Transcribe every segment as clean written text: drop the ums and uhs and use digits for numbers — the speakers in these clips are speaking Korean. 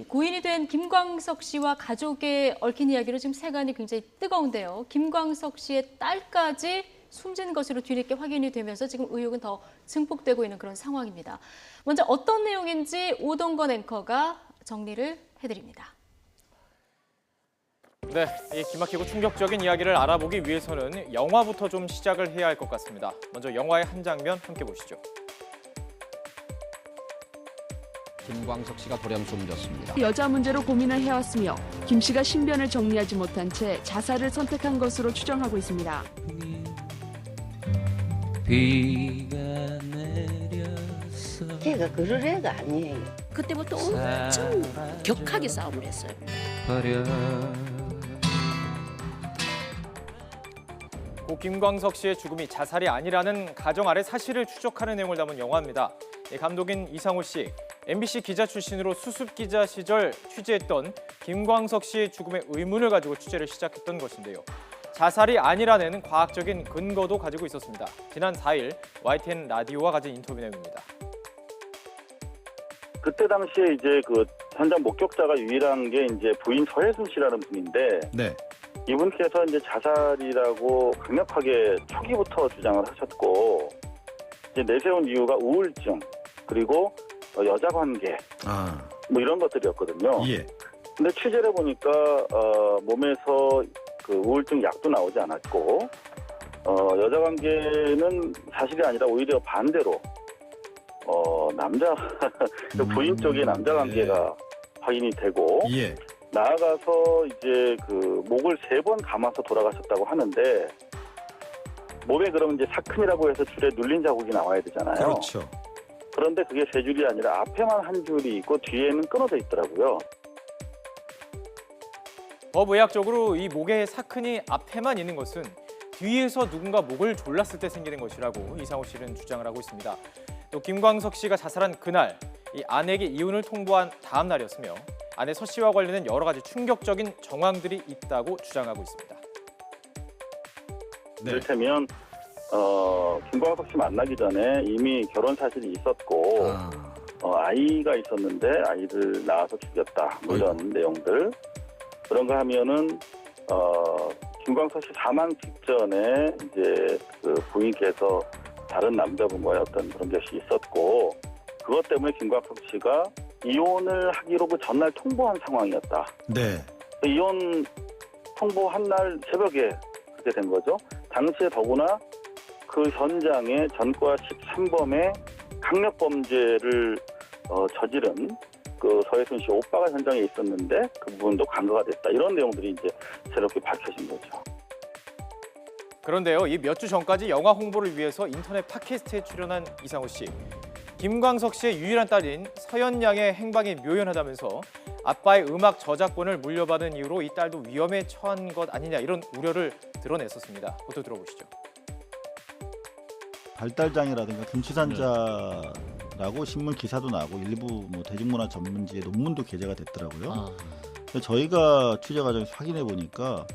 고인이 된 김광석 씨와 가족의 얽힌 이야기로 지금 세간이 굉장히 뜨거운데요. 김광석 씨의 딸까지 숨진 것으로 뒤늦게 확인이 되면서 지금 의혹은 더 증폭되고 있는 그런 상황입니다. 먼저 어떤 내용인지 오동건 앵커가 정리를 해드립니다. 네, 이 기막히고 충격적인 이야기를 알아보기 위해서는 영화부터 좀 시작을 해야 할 것 같습니다. 먼저 영화의 한 장면 함께 보시죠. 김광석 씨가 돌연 숨졌습니다. 여자 문제로 고민을 해왔으며 김 씨가 신변을 정리하지 못한 채 자살을 선택한 것으로 추정하고 있습니다. 비가 내렸어. 걔가 그럴 애가 아니에요. 그때부터 엄청 격하게 싸움을 했어요. 버려. 고 김광석 씨의 죽음이 자살이 아니라는 가정 아래 사실을 추적하는 내용을 담은 영화입니다. 감독인 이상호 씨, MBC 기자 출신으로 수습 기자 시절 취재했던 김광석 씨의 죽음의 의문을 가지고 취재를 시작했던 것인데요. 자살이 아니라는 과학적인 근거도 가지고 있었습니다. 지난 4일 YTN 라디오와 가진 인터뷰 내용입니다. 그때 당시에 이제 그 현장 목격자가 유일한 게 이제 부인 서혜순 씨라는 분인데, 네. 이분께서 이제 자살이라고 강력하게 초기부터 주장을 하셨고, 이제 내세운 이유가 우울증 그리고 여자 관계 뭐 이런 것들이었거든요. 예. 근데 취재를 보니까 몸에서 그 우울증 약도 나오지 않았고, 여자 관계는 사실이 아니라 오히려 반대로 남자 부인 쪽에 남자 관계가 확인이 되고, 예. 나아가서 이제 그 목을 3번 감아서 돌아가셨다고 하는데, 몸에 그러면 이제 사큰이라고 해서 줄에 눌린 자국이 나와야 되잖아요. 그렇죠. 그런데 그게 3줄이 아니라 앞에만 한 줄이 있고 뒤에는 끊어져 있더라고요. 법의학적으로 이 목의 사큰이 앞에만 있는 것은 뒤에서 누군가 목을 졸랐을 때 생기는 것이라고 이상호 씨는 주장을 하고 있습니다. 또 김광석 씨가 자살한 그날, 이 아내에게 이혼을 통보한 다음 날이었으며 아내 서 씨와 관련된 여러 가지 충격적인 정황들이 있다고 주장하고 있습니다. 네. 이를테면 김광석 씨 만나기 전에 이미 결혼 사실이 있었고, 아이가 있었는데 아이를 낳아서 죽였다, 뭐 이런 내용들. 그런가 하면은 김광석 씨 사망 직전에 이제 그 부인께서 다른 남자분과의 어떤 그런 것이 있었고, 그것 때문에 김광석 씨가 이혼을 하기로 그 전날 통보한 상황이었다. 네. 이혼 통보한 날 새벽에 그렇게 된 거죠. 당시에 더구나 그 현장에 전과 13범의 강력범죄를 저지른 그 서혜순 씨 오빠가 현장에 있었는데 그 부분도 간거가 됐다. 이런 내용들이 이제 새롭게 밝혀진 거죠. 그런데요, 이 몇 주 전까지 영화 홍보를 위해서 인터넷 팟캐스트에 출연한 이상호 씨. 김광석 씨의 유일한 딸인 서연 양의 행방이 묘연하다면서 아빠의 음악 저작권을 물려받은 이유로 이 딸도 위험에 처한 것 아니냐, 이런 우려를 드러냈었습니다. 그것도 들어보시죠. 발달장애라든가 금치산자라고 신문 기사도 나고 일부 뭐 대중문화 전문지에 논문도 게재가 됐더라고요. 근데 저희가 취재 과정에서 확인해 보니까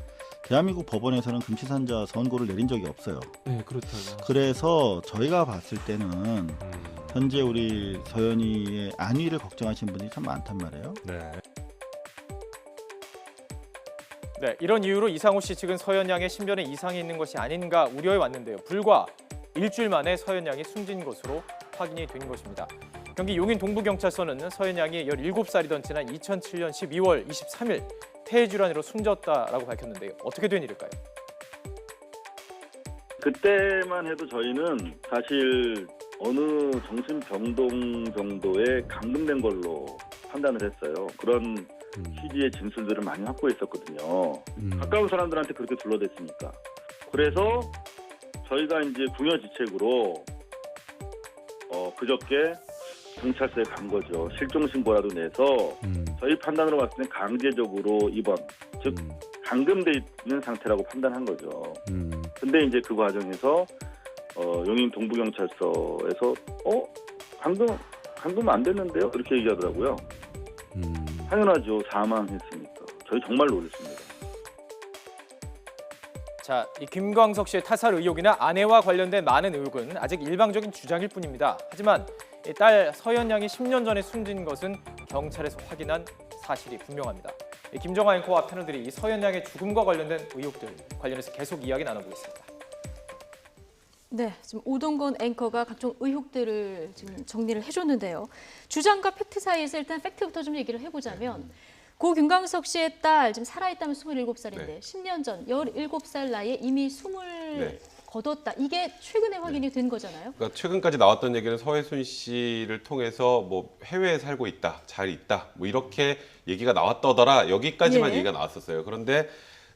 대한민국 법원에서는 금치산자 선고를 내린 적이 없어요. 네, 그렇다고. 그래서 저희가 봤을 때는 현재 우리 서연이의 안위를 걱정하시는 분들이 참 많단 말이에요. 네. 네, 이런 이유로 이상호 씨 측은 서연 양의 신변에 이상이 있는 것이 아닌가 우려해 왔는데요. 불과 일주일 만에 서연 양이 숨진 것으로 확인이 된 것입니다. 경기 용인 동부경찰서는 서연 양이 17살이던 지난 2007년 12월 23일 폐질환으로 숨졌다라고 밝혔는데요. 어떻게 된 일일까요? 그때만 해도 저희는 사실 어느 정신병동 정도에 감금된 걸로 판단을 했어요. 그런 취지의 진술들을 많이 확보했었거든요. 가까운 사람들한테 그렇게 둘러댔으니까. 그래서 저희가 이제 궁여지책으로 그저께 경찰서에 간 거죠. 실종 신고라도 내서 저희 판단으로 봤을 때 강제적으로 입원, 즉 감금돼 있는 상태라고 판단한 거죠. 근데 이제 그 과정에서 용인 동부경찰서에서 감금 안 됐는데요? 이렇게 얘기하더라고요. 당연하죠. 사망했으니까. 저희 정말 놀랐습니다. 자, 이 김광석 씨의 타살 의혹이나 아내와 관련된 많은 의혹은 아직 일방적인 주장일 뿐입니다. 하지만 딸 서연 양이 10년 전에 숨진 것은 경찰에서 확인한 사실이 분명합니다. 김정아 앵커와 패널들이 이 서연 양의 죽음과 관련된 의혹들 관련해서 계속 이야기 나눠보겠습니다. 네, 지금 오동건 앵커가 각종 의혹들을 지금 정리를 해줬는데요. 주장과 팩트 사이에서 일단 팩트부터 좀 얘기를 해보자면 고 김광석 씨의 딸 지금 살아있다면 27살인데 10년 전 17살 나이에 이미 숨을 거뒀다. 이게 최근에 확인이 된 거잖아요. 그러니까 최근까지 나왔던 얘기는 서해순 씨를 통해서 뭐 해외에 살고 있다, 잘 있다, 뭐 이렇게 얘기가 나왔더더라. 여기까지만 예. 얘기가 나왔었어요. 그런데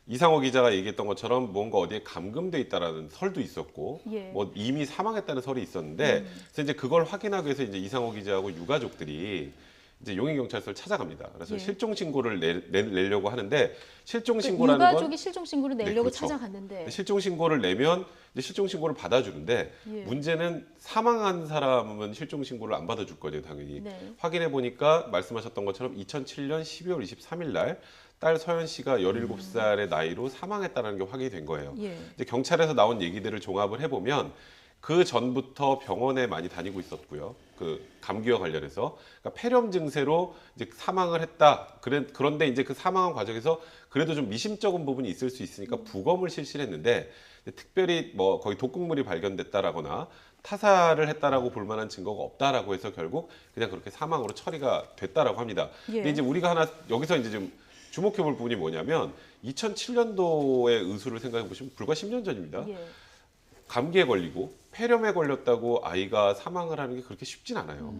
이상호 기자가 얘기했던 것처럼 뭔가 어디에 감금돼 있다라는 설도 있었고, 예. 뭐 이미 사망했다는 설이 있었는데, 그래서 이제 그걸 확인하기 위해서 이제 이상호 기자하고 유가족들이 이제 용인경찰서를 찾아갑니다. 그래서 예. 실종 신고를 내려고 하는데 실종 그 신고라는 건 유가족이 실종 신고를 내려고 그렇죠. 찾아갔는데 실종 신고를 내면 이제 실종 신고를 받아주는데 예. 문제는 사망한 사람은 실종 신고를 안 받아줄 거죠, 당연히. 네. 확인해 보니까 말씀하셨던 것처럼 2007년 12월 23일 날 딸 서연 씨가 17살의 나이로 사망했다는 게 확인이 된 거예요. 예. 이제 경찰에서 나온 얘기들을 종합을 해보면 그 전부터 병원에 많이 다니고 있었고요. 그 감기와 관련해서 그러니까 폐렴 증세로 이제 사망을 했다. 그런데 이제 그 사망한 과정에서 그래도 좀 미심쩍은 부분이 있을 수 있으니까 부검을 실시를 했는데 특별히 뭐 거의 독극물이 발견됐다라거나 타살을 했다라고 볼 만한 증거가 없다라고 해서 결국 그냥 그렇게 사망으로 처리가 됐다라고 합니다. 예. 근데 이제 우리가 하나 여기서 이제 좀 주목해 볼 부분이 뭐냐면 2007년도의 의수를 생각해 보시면 불과 10년 전입니다. 예. 감기에 걸리고 폐렴에 걸렸다고 아이가 사망을 하는 게 그렇게 쉽진 않아요.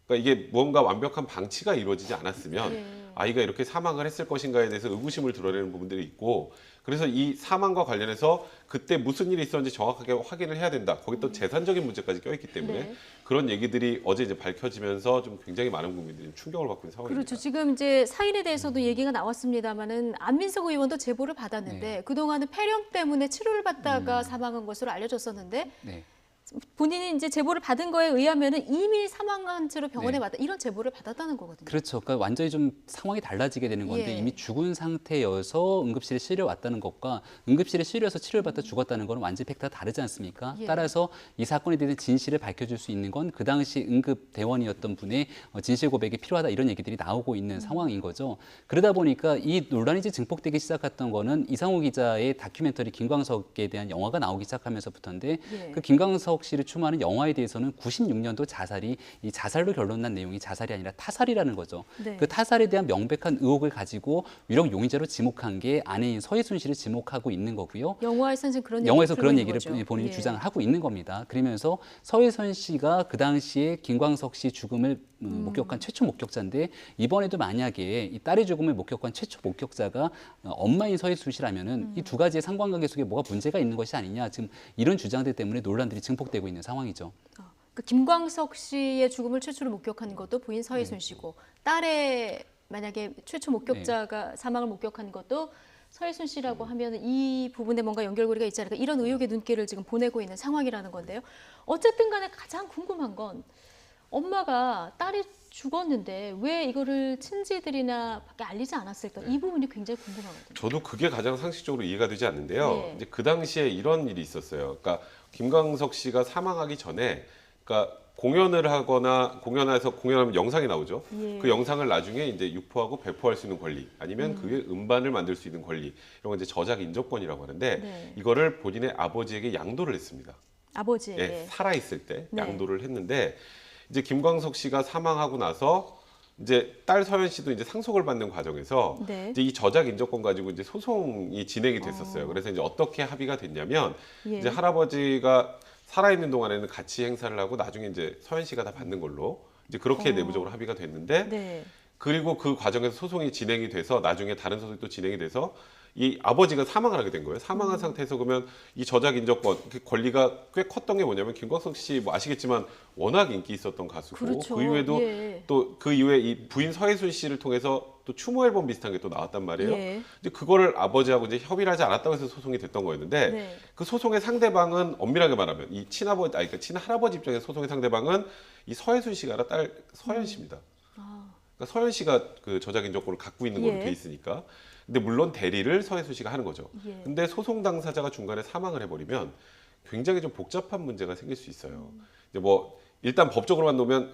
그러니까 이게 뭔가 완벽한 방치가 이루어지지 않았으면 예. 아이가 이렇게 사망을 했을 것인가에 대해서 의구심을 드러내는 부분들이 있고, 그래서 이 사망과 관련해서 그때 무슨 일이 있었는지 정확하게 확인을 해야 된다. 거기 또 재산적인 문제까지 껴있기 때문에 네. 그런 얘기들이 어제 이제 밝혀지면서 좀 굉장히 많은 국민들이 충격을 받고 있는 상황입니다. 그렇죠. 지금 이제 사인에 대해서도 얘기가 나왔습니다만은 안민석 의원도 제보를 받았는데 그동안은 폐렴 때문에 치료를 받다가 사망한 것으로 알려졌었는데 네. 본인이 이제 제보를 받은 거에 의하면은 이미 사망한 채로 병원에 왔다 이런 제보를 받았다는 거거든요. 그렇죠. 그러니까 완전히 좀 상황이 달라지게 되는 건데 예. 이미 죽은 상태여서 응급실에 실려왔다는 것과 응급실에 실려서 치료를 받다 죽었다는 건 완전히 팩트가 다르지 않습니까? 예. 따라서 이 사건에 대한 진실을 밝혀줄 수 있는 건 그 당시 응급 대원이었던 분의 진실 고백이 필요하다 이런 얘기들이 나오고 있는 상황인 거죠. 그러다 보니까 이 논란이 이제 증폭되기 시작했던 거는 이상호 기자의 다큐멘터리 김광석에 대한 영화가 나오기 시작하면서부터인데 예. 그 김광석 씨를 추모하는 영화에 대해서는 96년도 자살이 이 자살로 결론난 내용이 자살이 아니라 타살이라는 거죠. 네. 그 타살에 대한 명백한 의혹을 가지고 유력 용의자로 지목한 게 아내인 서희순 씨를 지목하고 있는 거고요. 영화에서는 지금 그런 영화에서 얘기를 그런 풀고 얘기를 있는 거죠. 본인이 예. 주장을 하고 있는 겁니다. 그러면서 서희선 씨가 그 당시에 김광석 씨 죽음을 목격한 최초 목격자인데 이번에도 만약에 이 딸의 죽음을 목격한 최초 목격자가 엄마인 서희순 씨라면은 이 두 가지의 상관관계 속에 뭐가 문제가 있는 것이 아니냐 지금 이런 주장들 때문에 논란들이 증폭되고 있는 상황이죠. 그 김광석 씨의 죽음을 최초로 목격한 것도 부인 서희순 씨고 딸의 만약에 최초 목격자가 사망을 목격한 것도 서희순 씨라고 하면 이 부분에 뭔가 연결고리가 있지 않을까 이런 의혹의 눈길을 지금 보내고 있는 상황이라는 건데요. 어쨌든 간에 가장 궁금한 건 엄마가 딸이 죽었는데 왜 이거를 친지들이나 밖에 알리지 않았을까? 이 부분이 굉장히 궁금하거든요. 저도 그게 가장 상식적으로 이해가 되지 않는데요. 예. 이제 그 당시에 이런 일이 있었어요. 그러니까 김광석 씨가 사망하기 전에, 그러니까 공연을 하거나 공연하면 영상이 나오죠. 예. 그 영상을 나중에 이제 유포하고 배포할 수 있는 권리, 아니면 그 위에 음반을 만들 수 있는 권리, 이런 건 이제 저작 인조권이라고 하는데 네. 이거를 본인의 아버지에게 양도를 했습니다. 아버지에게. 예, 살아 있을 때 네. 양도를 했는데 이제 김광석 씨가 사망하고 나서 이제 딸 서연 씨도 이제 상속을 받는 과정에서 네. 이제 이 저작 인조권 가지고 이제 소송이 진행이 됐었어요. 그래서 이제 어떻게 합의가 됐냐면 예. 이제 할아버지가 살아있는 동안에는 같이 행사를 하고 나중에 이제 서연 씨가 다 받는 걸로 이제 그렇게 내부적으로 합의가 됐는데 네. 그리고 그 과정에서 소송이 진행이 돼서 나중에 다른 소송이 또 진행이 돼서 이 아버지가 사망을 하게 된 거예요. 사망한 상태에서 그러면 이 저작 인조권 그 권리가 꽤 컸던 게 뭐냐면 김광석 씨 뭐 아시겠지만 워낙 인기 있었던 가수고 그렇죠. 그 이후에도 예. 또 그 이후에 이 부인 서혜순 씨를 통해서 또 추모 앨범 비슷한 게 또 나왔단 말이에요. 예. 이제 그거를 아버지하고 이제 협의를 하지 않았다고 해서 소송이 됐던 거였는데 네. 그 소송의 상대방은 엄밀하게 말하면 이 친아버지, 아니 그러니까 친할아버지 입장에서 소송의 상대방은 이 서혜순 씨가 아니라 딸 서연 씨입니다. 그러니까 서연 씨가 그 저작 인조권을 갖고 있는 걸로 예. 돼 있으니까. 근데 물론 대리를 서혜순 씨가 하는 거죠. 예. 근데 소송 당사자가 중간에 사망을 해버리면 굉장히 좀 복잡한 문제가 생길 수 있어요. 이제 뭐 일단 법적으로만 놓으면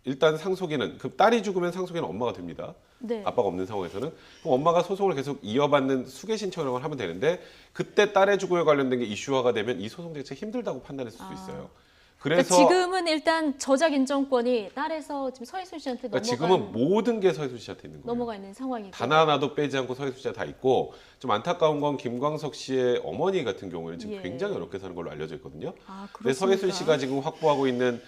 일단 상속인은 그 딸이 죽으면 상속인은 엄마가 됩니다. 네. 아빠가 없는 상황에서는 그럼 엄마가 소송을 계속 이어받는 수계 신청을 하면 되는데 그때 딸의 죽음에 관련된 게 이슈화가 되면 이 소송 자체가 힘들다고 판단했을 수 있어요. 그래서 그러니까 지금은 일단 저작 인정권이 딸에서 지금 서희순 씨한테 그러니까 지금은 모든 게 서희순 씨한테 있는 거예요. 넘어가 있는 상황이고. 단 하나도 빼지 않고 서희순 씨가 다 있고 좀 안타까운 건 김광석 씨의 어머니 같은 경우는 지금 예. 굉장히 어렵게 사는 걸로 알려져 있거든요. 아, 근데 그렇습니까? 서희순 씨가 지금 확보하고 있는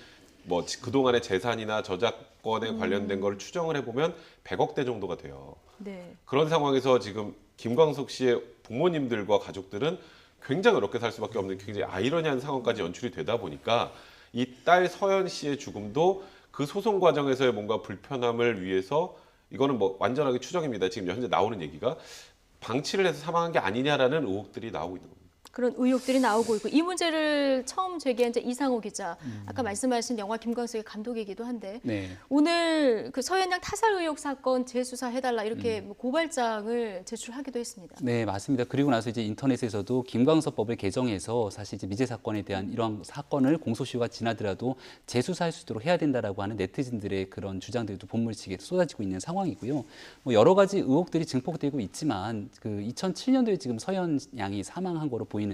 뭐 그동안의 재산이나 저작권에 관련된 걸 추정을 해보면 100억대 정도가 돼요. 네. 그런 상황에서 지금 김광석 씨의 부모님들과 가족들은 굉장히 어렵게 살 수밖에 없는 굉장히 아이러니한 상황까지 연출이 되다 보니까 이 딸 서연 씨의 죽음도 그 소송 과정에서의 뭔가 불편함을 위해서 이거는 뭐 완전하게 추정입니다. 지금 현재 나오는 얘기가 방치를 해서 사망한 게 아니냐라는 의혹들이 나오고 있는 겁니다. 그런 의혹들이 나오고 있고 이 문제를 처음 제기한 이제 이상호 기자, 아까 말씀하신 영화 김광석의 감독이기도 한데 네. 오늘 그 서현양 타살 의혹 사건 재수사해달라 이렇게 뭐 고발장을 제출하기도 했습니다. 네, 맞습니다. 그리고 나서 이제 인터넷에서도 김광석법을 개정해서 사실 이제 미제 사건에 대한 이러한 사건을 공소시효가 지나더라도 재수사할 수 있도록 해야 된다라고 하는 네티즌들의 그런 주장들도 본물치게 쏟아지고 있는 상황이고요. 뭐 여러 가지 의혹들이 증폭되고 있지만 그 2007년도에 지금 서현 양이 사망한 거로 보이는데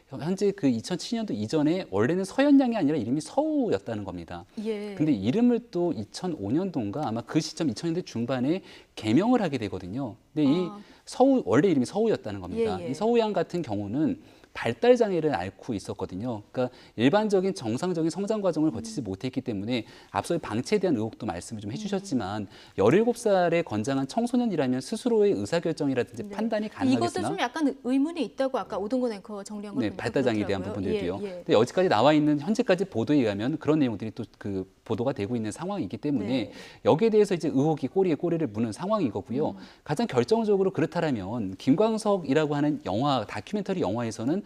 현재 그 2007년도 이전에 원래는 서현 양이 아니라 이름이 서우였다는 겁니다. 예. 근데 이름을 또 2005년도인가 아마 그 시점 2000년대 중반에 개명을 하게 되거든요. 근데 이 서우 원래 이름이 서우였다는 겁니다. 예, 예. 이 서우 양 같은 경우는 발달 장애를 앓고 있었거든요. 그러니까 일반적인 정상적인 성장 과정을 거치지 못했기 때문에 앞서의 방치에 대한 의혹도 말씀을 좀 해주셨지만 17살의 건장한 청소년이라면 스스로의 의사결정이라든지 네. 판단이 이것도 가능하겠으나 좀 약간 의문이 있다고 아까 오동건 앵커 정리한 거 네, 보니까 발달 장애에 대한 그렇더라고요. 부분들도요. 예, 예. 근데 여기까지 나와 있는 현재까지 보도에 의하면 그런 내용들이 또 그 보도가 되고 있는 상황이기 때문에 네. 여기에 대해서 이제 의혹이 꼬리에 꼬리를 무는 상황인 거고요. 가장 결정적으로 그렇다라면 김광석이라고 하는 영화 다큐멘터리 영화에서는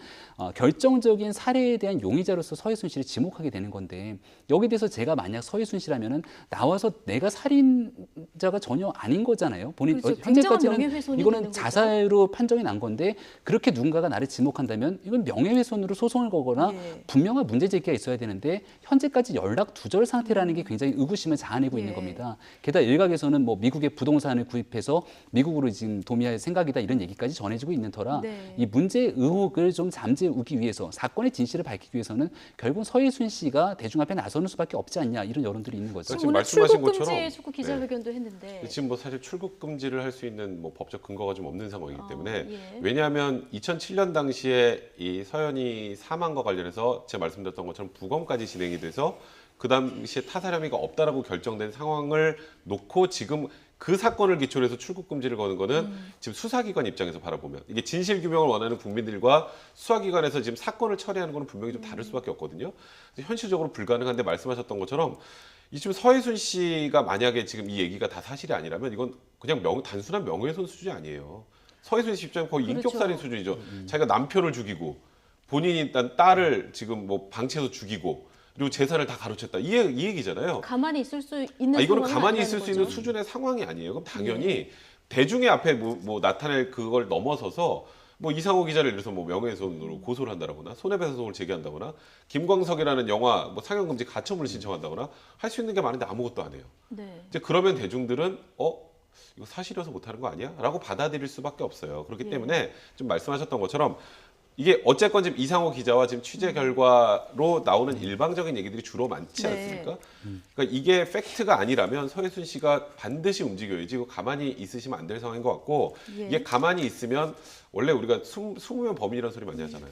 결정적인 살해에 대한 용의자로서 서희순 씨를 지목하게 되는 건데 여기에 대해서 제가 만약 서희순 씨라면은 나와서 내가 살인자가 전혀 아닌 거잖아요. 본인 그렇죠. 굉장한 현재까지는 명예훼손이 되는 이거는 거죠. 자살로 판정이 난 건데 그렇게 누군가가 나를 지목한다면 이건 명예훼손으로 소송을 거거나 예. 분명한 문제 제기가 있어야 되는데 현재까지 연락 두절 상태라는 게 굉장히 의구심을 자아내고 있는 예. 겁니다. 게다가 일각에서는 뭐 미국의 부동산을 구입해서 미국으로 지금 도미할 생각이다 이런 얘기까지 전해지고 있는 터라 네. 이 문제의 의혹을 좀 잠재우기 위해서 사건의 진실을 밝히기 위해서는 결국 서희순 씨가 대중 앞에 나서는 수밖에 없지 않냐 이런 여론들이 있는 거죠. 지금 오늘 말씀하신 출국 금지 것처럼 축구 기자회견도 했는데 지금 뭐 사실 출국 금지를 할 수 있는 뭐 법적 근거가 좀 없는 상황이기 때문에 예. 왜냐하면 2007년 당시에 이 서연이 사망과 관련해서 제가 말씀드렸던 것처럼 부검까지 진행이 돼서 그 당시에 타살 혐의가 없다라고 결정된 상황을 놓고 지금 그 사건을 기초로 해서 출국 금지를 거는 거는 지금 수사기관 입장에서 바라보면 이게 진실 규명을 원하는 국민들과 수사기관에서 지금 사건을 처리하는 거는 분명히 좀 다를 수밖에 없거든요. 그래서 현실적으로 불가능한데 말씀하셨던 것처럼 이 지금 서희순 씨가 만약에 지금 이 얘기가 다 사실이 아니라면 이건 그냥 단순한 명예훼손 수준이 아니에요. 서희순 씨 입장은 거의 그렇죠. 인격살인 수준이죠. 자기가 남편을 죽이고 본인이 일단 딸을 지금 뭐 방치해서 죽이고 그리고 재산을 다 가로챘다. 이 얘기잖아요. 가만히 있을 수 있는 이거는 상황은 가만히 아니라는 있을 수 거죠. 있는 수준의 상황이 아니에요. 그럼 당연히 대중의 앞에 뭐 나타낼 그걸 넘어서서 뭐 이상호 기자를 예를 들어서 뭐 명예훼손으로 고소를 한다거나 손해배상소송을 제기한다거나 김광석이라는 영화 뭐 상영금지 가처분을 신청한다거나 할 수 있는 게 많은데 아무것도 안 해요. 네. 이제 그러면 대중들은 이거 사실이어서 못하는 거 아니야? 라고 받아들일 수밖에 없어요. 그렇기 때문에 좀 말씀하셨던 것처럼 이게 어쨌건 지금 이상호 기자와 지금 취재 결과로 나오는 일방적인 얘기들이 주로 많지 네. 않습니까? 그러니까 이게 팩트가 아니라면 서혜순 씨가 반드시 움직여야지 이거 가만히 있으시면 안 될 상황인 것 같고 예. 이게 가만히 있으면 원래 우리가 숨으면 범인이라는 소리 많이 하잖아요.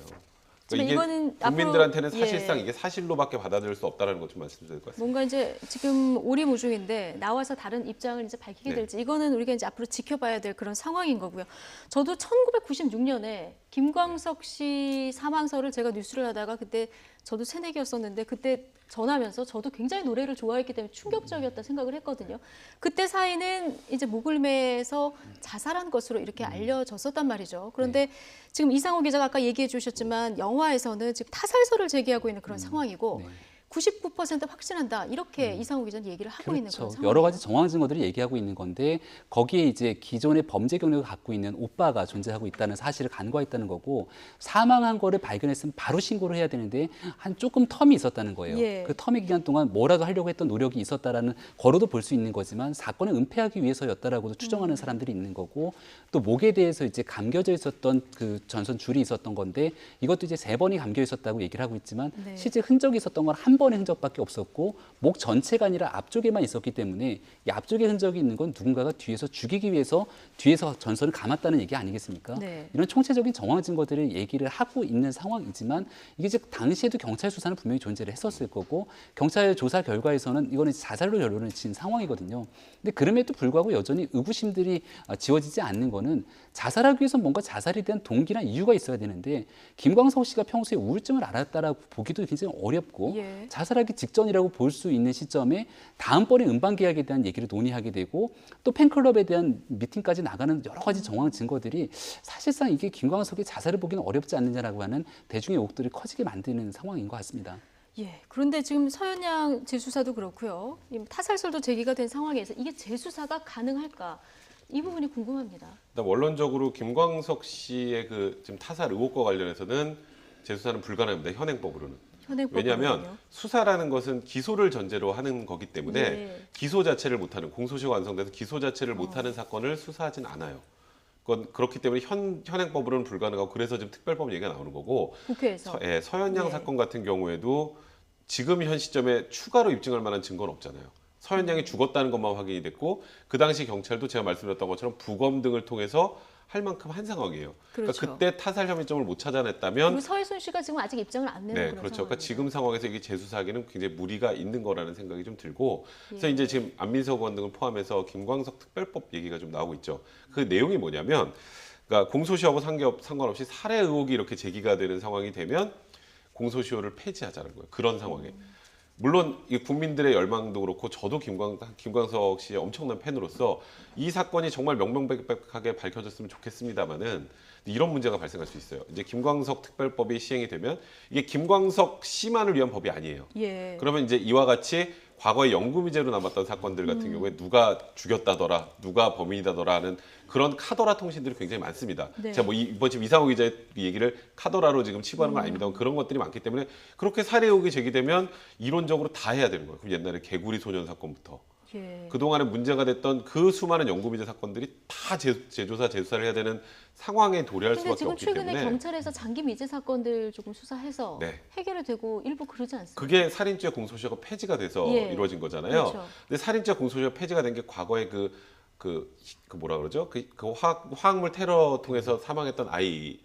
그러니까 이게 이거는 국민들한테는 앞으로, 사실상 예. 이게 사실로밖에 받아들일 수 없다는 것 좀 말씀드릴 것 같습니다. 뭔가 이제 지금 오리무중인데 나와서 다른 입장을 이제 밝히게 네. 될지 이거는 우리가 이제 앞으로 지켜봐야 될 그런 상황인 거고요. 저도 1996년에 김광석 씨 사망설을 제가 뉴스를 하다가 그때 저도 새내기였었는데 그때 전하면서 저도 굉장히 노래를 좋아했기 때문에 충격적이었다 생각을 했거든요. 그때 사인은 이제 목을매에서 자살한 것으로 이렇게 알려졌었단 말이죠. 그런데 지금 이상호 기자가 아까 얘기해 주셨지만 영화에서는 지금 타살설을 제기하고 있는 그런 상황이고 네. 99% 확신한다. 이렇게 이상호 기자는 얘기를 하고 있는 그런 상황이에요. 여러 가지 정황 증거들이 얘기하고 있는 건데 거기에 이제 기존의 범죄 경력을 갖고 있는 오빠가 존재하고 있다는 사실을 간과했다는 거고 사망한 거를 발견했으면 바로 신고를 해야 되는데 한 조금 텀이 있었다는 거예요. 예. 그 텀의 기간 동안 뭐라도 하려고 했던 노력이 있었다라는 거로도 볼 수 있는 거지만 사건을 은폐하기 위해서였다라고도 추정하는 사람들이 있는 거고 또 목에 대해서 이제 감겨져 있었던 그 전선 줄이 있었던 건데 이것도 이제 3번이 감겨 있었다고 얘기를 하고 있지만 네. 실제 흔적이 있었던 건 한 번의 흔적밖에 없었고 목 전체가 아니라 앞쪽에만 있었기 때문에 이 앞쪽에 흔적이 있는 건 누군가가 뒤에서 죽이기 위해서 뒤에서 전선을 감았다는 얘기 아니겠습니까? 네. 이런 총체적인 정황 증거들을 얘기를 하고 있는 상황이지만 이게 즉 당시에도 경찰 수사는 분명히 존재를 했었을 거고 경찰 조사 결과에서는 이거는 자살로 결론을 지은 상황이거든요. 근데 그럼에도 불구하고 여전히 의구심들이 지워지지 않는 거는 자살하기 위해서 뭔가 자살에 대한 동기나 이유가 있어야 되는데 김광석 씨가 평소에 우울증을 앓았다라고 보기도 굉장히 어렵고 예. 자살하기 직전이라고 볼 수 있는 시점에 다음번에 음반 계약에 대한 얘기를 논의하게 되고 또 팬클럽에 대한 미팅까지 나가는 여러 가지 정황 증거들이 사실상 이게 김광석의 자살을 보기는 어렵지 않느냐라고 하는 대중의 의혹들이 커지게 만드는 상황인 것 같습니다. 예. 그런데 지금 서현양 재수사도 그렇고요. 이 타살설도 제기가 된 상황에서 이게 재수사가 가능할까? 이 부분이 궁금합니다. 일단 원론적으로 김광석 씨의 그 지금 타살 의혹과 관련해서는 재수사는 불가능합니다. 현행법으로는. 왜냐하면 수사라는 것은 기소를 전제로 하는 거기 때문에 예. 기소 자체를 못하는 공소시효가 완성돼서 기소 자체를 못하는 사건을 수사하진 않아요. 그건 그렇기 때문에 현행법으로는 불가능하고 그래서 지금 특별법 얘기가 나오는 거고 국회에서 서현양 네. 사건 같은 경우에도 지금 현 시점에 추가로 입증할 만한 증거는 없잖아요. 서현양이 죽었다는 것만 확인이 됐고 그 당시 경찰도 제가 말씀드렸던 것처럼 부검 등을 통해서 할 만큼 한 상황이에요. 그렇죠. 그러니까 그때 타살 혐의점을 못 찾아냈다면 그리고 서해순 씨가 지금 아직 입장을 안 내는 네, 그런 그렇죠. 상황입니다. 그러니까 지금 상황에서 이게 재수사하기는 굉장히 무리가 있는 거라는 생각이 좀 들고 그래서 예. 이제 지금 안민석 의원 등을 포함해서 김광석 특별법 얘기가 좀 나오고 있죠. 그 내용이 뭐냐면 그러니까 공소시효하고 상관없이 살해 의혹이 이렇게 제기가 되는 상황이 되면 공소시효를 폐지하자는 거예요. 그런 상황에. 물론 이 국민들의 열망도 그렇고 저도 김광석 씨의 엄청난 팬으로서 이 사건이 정말 명명백백하게 밝혀졌으면 좋겠습니다만은 이런 문제가 발생할 수 있어요. 이제 김광석 특별법이 시행이 되면 이게 김광석 씨만을 위한 법이 아니에요. 예. 그러면 이제 이와 같이 과거에 영구미제로 남았던 사건들 같은 경우에 누가 죽였다더라, 누가 범인이다더라 하는 그런 카더라 통신들이 굉장히 많습니다. 네. 제가 뭐 이번 지금 이상호 기자의 얘기를 카더라로 지금 치부하는 건 아닙니다만 그런 것들이 많기 때문에 그렇게 살해 의혹이 제기되면 이론적으로 다 해야 되는 거예요. 그럼 옛날에 개구리 소년 사건부터 예. 그동안에 문제가 됐던 그 수많은 영구미제 사건들이 다 재조사, 재수사를 해야 되는 상황에 도래할 근데 수밖에 지금 없기 최근에 때문에 경찰에서 장기 미제 사건들 조금 수사해서 네. 해결이 되고 일부 그러지 않습니까? 그게 살인죄 공소시효가 폐지가 돼서 예. 이루어진 거잖아요. 그렇죠. 근데 살인죄 공소시효 폐지가 된 게 과거에 그 뭐라 그러죠? 그 화학물 테러 통해서 사망했던 아이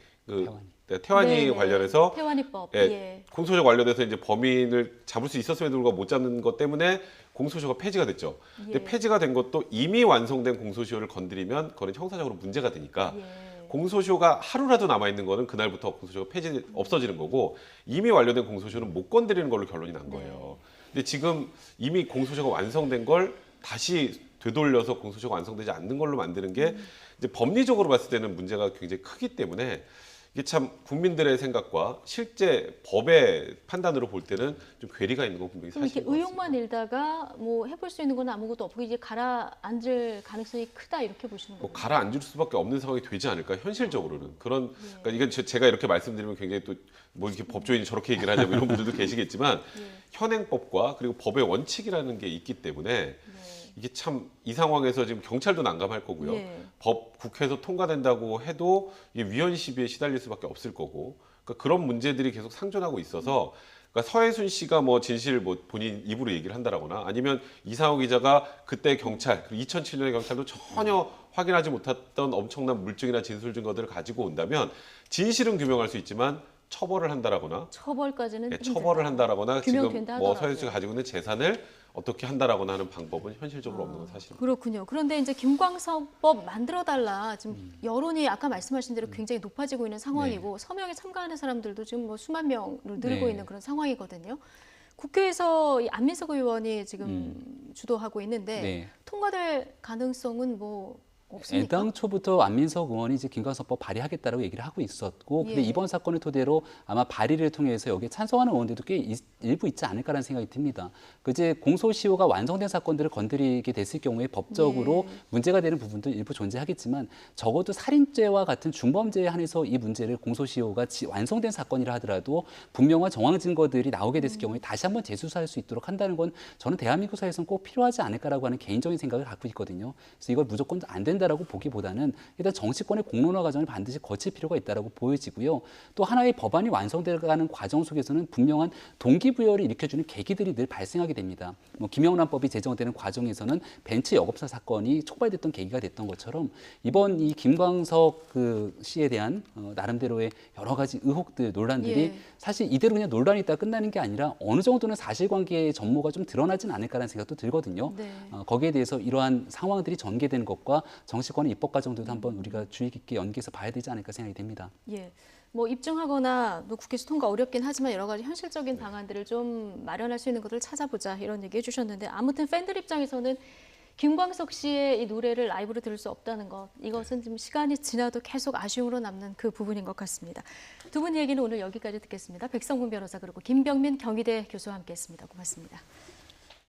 태환이 네네. 관련해서 태환이법. 예, 예. 공소시효 관련해서 이제 범인을 잡을 수 있었음에도 불구하고 못 잡는 것 때문에 공소시효가 폐지가 됐죠. 근데 예. 폐지가 된 것도 이미 완성된 공소시효를 건드리면 그건 형사적으로 문제가 되니까 예. 공소시효가 하루라도 남아 있는 거는 그날부터 공소시효가 없어지는 거고 이미 완료된 공소시효는 못 건드리는 걸로 결론이 난 거예요. 근데 지금 이미 공소시효가 완성된 걸 다시 되돌려서 공소시효가 완성되지 않는 걸로 만드는 게 이제 법리적으로 봤을 때는 문제가 굉장히 크기 때문에 이게 참 국민들의 생각과 실제 법의 판단으로 볼 때는 좀 괴리가 있는 건 분명히 그럼 이렇게 사실인 것 같습니다. 의혹만 일다가 뭐 해볼 수 있는 건 아무것도 없고 이제 가라앉을 가능성이 크다 이렇게 보시는 뭐 거예요? 가라앉을 수밖에 없는 상황이 되지 않을까 현실적으로는 그런 그러니까 이건 제가 이렇게 말씀드리면 굉장히 또 뭐 이렇게 법조인이 저렇게 얘기를 하냐 뭐 이런 분들도 계시겠지만 현행법과 그리고 법의 원칙이라는 게 있기 때문에 이게 참 이 상황에서 지금 경찰도 난감할 거고요. 예. 국회에서 통과된다고 해도 이게 위헌 시비에 시달릴 수밖에 없을 거고 그러니까 그런 문제들이 계속 상존하고 있어서 그러니까 서해순 씨가 뭐 진실 뭐 본인 입으로 얘기를 한다라거나 아니면 이상호 기자가 그때 경찰 그리고 2007년의 경찰도 전혀 확인하지 못했던 엄청난 물증이나 진술 증거들을 가지고 온다면 진실은 규명할 수 있지만 처벌을 한다라거나 처벌까지는 네, 처벌을 한다라거나 지금 규명된다 뭐 하더라고요. 서해순 씨가 가지고 있는 재산을 어떻게 한다라거나 하는 방법은 현실적으로 없는 건 사실입니다. 그렇군요. 그런데 이제 김광석법 만들어달라 지금 여론이 아까 말씀하신 대로 굉장히 높아지고 있는 상황이고 서명에 참가하는 사람들도 지금 뭐 수만 명으로 늘고 네. 있는 그런 상황이거든요. 국회에서 이 안민석 의원이 지금 주도하고 있는데 네. 통과될 가능성은 뭐 없습니까? 애당초부터 안민석 의원이 이제 김광석법 발의하겠다라고 얘기를 하고 있었고, 근데 예. 이번 사건을 토대로 아마 발의를 통해서 여기에 찬성하는 의원들도 꽤 일부 있지 않을까라는 생각이 듭니다. 그 이제 공소시효가 완성된 사건들을 건드리게 됐을 경우에 법적으로 예. 문제가 되는 부분도 일부 존재하겠지만, 적어도 살인죄와 같은 중범죄에 한해서 이 문제를 공소시효가 완성된 사건이라 하더라도 분명한 정황 증거들이 나오게 됐을 경우에 다시 한번 재수사할 수 있도록 한다는 건 저는 대한민국 사회에서는 꼭 필요하지 않을까라고 하는 개인적인 생각을 갖고 있거든요. 그래서 이걸 무조건 안 된다라고 보기보다는 일단 정치권의 공론화 과정을 반드시 거칠 필요가 있다라고 보여지고요. 또 하나의 법안이 완성되어가는 과정 속에서는 분명한 동기부여를 일으켜주는 계기들이 늘 발생하게 됩니다. 뭐 김영란법이 제정되는 과정에서는 벤츠 여검사 사건이 촉발됐던 계기가 됐던 것처럼, 이번 이 김광석 씨에 대한 나름대로의 여러 가지 의혹들, 논란들이 예. 사실 이대로 그냥 논란이 있다가 끝나는 게 아니라 어느 정도는 사실관계의 전모가 좀 드러나진 않을까라는 생각도 들거든요. 네. 거기에 대해서 이러한 상황들이 전개되는 것과 정치권의 입법 과정도 한번 우리가 주의 깊게 연계해서 봐야 되지 않을까 생각이 됩니다. 예. 뭐 입증하거나 뭐 국회에서 통과 어렵긴 하지만 여러 가지 현실적인 방안들을 좀 마련할 수 있는 것을 찾아보자, 이런 얘기 해주셨는데, 아무튼 팬들 입장에서는 김광석 씨의 이 노래를 라이브로 들을 수 없다는 것, 이것은 좀 시간이 지나도 계속 아쉬움으로 남는 그 부분인 것 같습니다. 두 분 얘기는 오늘 여기까지 듣겠습니다. 백성문 변호사 그리고 김병민 경희대 교수와 함께했습니다. 고맙습니다.